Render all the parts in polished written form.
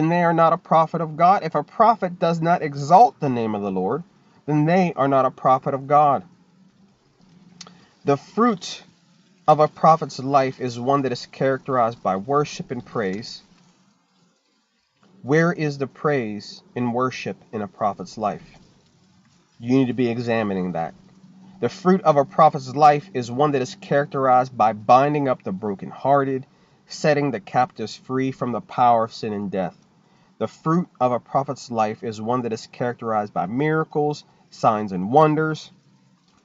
then they are not a prophet of God. If a prophet does not exalt the name of the Lord, then they are not a prophet of God. The fruit of a prophet's life is one that is characterized by worship and praise. Where is the praise and worship in a prophet's life? You need to be examining that. The fruit of a prophet's life is one that is characterized by binding up the brokenhearted, setting the captives free from the power of sin and death. The fruit of a prophet's life is one that is characterized by miracles, signs, and wonders.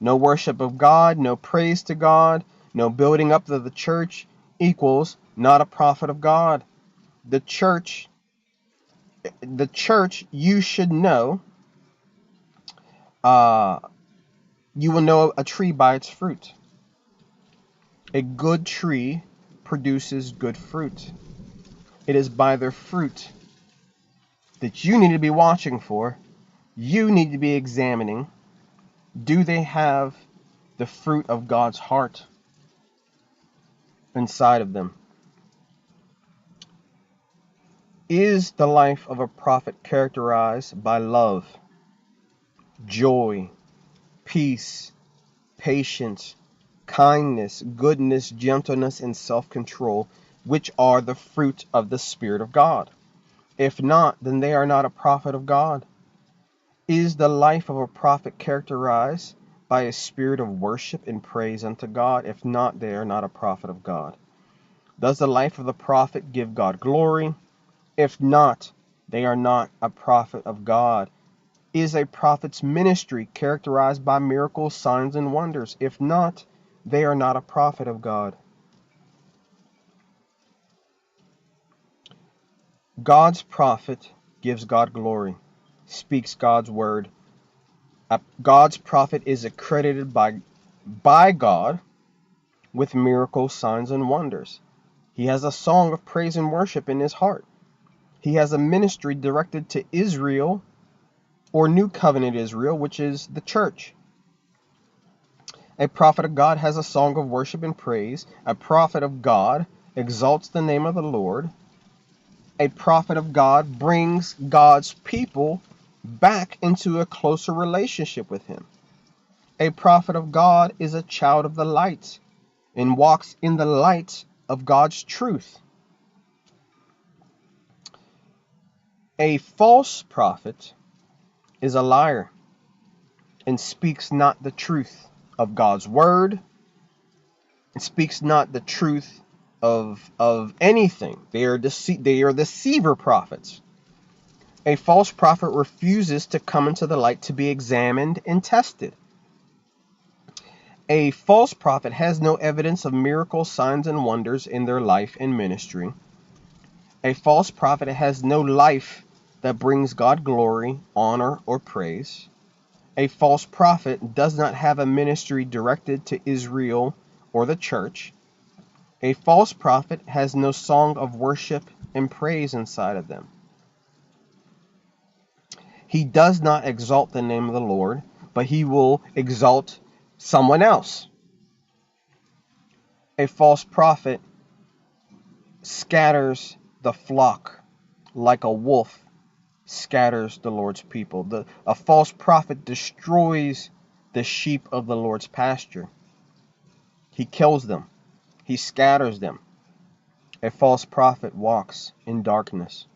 No worship of God, no praise to God, no building up of the church equals not a prophet of God. The church, you should know, you will know a tree by its fruit. A good tree produces good fruit. It is by their fruit that you need to be watching for. You need to be examining. Do they have the fruit of God's heart inside of them? Is the life of a prophet characterized by love, joy, peace, patience, kindness, goodness, gentleness, and self-control, which are the fruit of the Spirit of God? If not, then they are not a prophet of God. Is the life of a prophet characterized by a spirit of worship and praise unto God? If not, they are not a prophet of God. Does the life of the prophet give God glory? If not, they are not a prophet of God. Is a prophet's ministry characterized by miracles, signs, and wonders? If not, they are not a prophet of God. God's prophet gives God glory, speaks God's word. God's prophet is accredited by God with miracles, signs, and wonders. He has a song of praise and worship in his heart. He has a ministry directed to Israel, or New Covenant Israel, which is the church. A prophet of God has a song of worship and praise. A prophet of God exalts the name of the Lord. A prophet of God brings God's people back into a closer relationship with him. A prophet of God is a child of the light and walks in the light of God's truth. A false prophet is a liar and speaks not the truth of God's word, and speaks not the truth of anything. They are deceiver prophets. A false prophet refuses to come into the light to be examined and tested. A false prophet has no evidence of miracles, signs, and wonders in their life and ministry. A false prophet has no life that brings God glory, honor, or praise. A false prophet does not have a ministry directed to Israel or the church. A false prophet has no song of worship and praise inside of them. He does not exalt the name of the Lord, but he will exalt someone else. A false prophet scatters the flock like a wolf scatters the Lord's people. A false prophet destroys the sheep of the Lord's pasture. He kills them. He scatters them. A false prophet walks in darkness.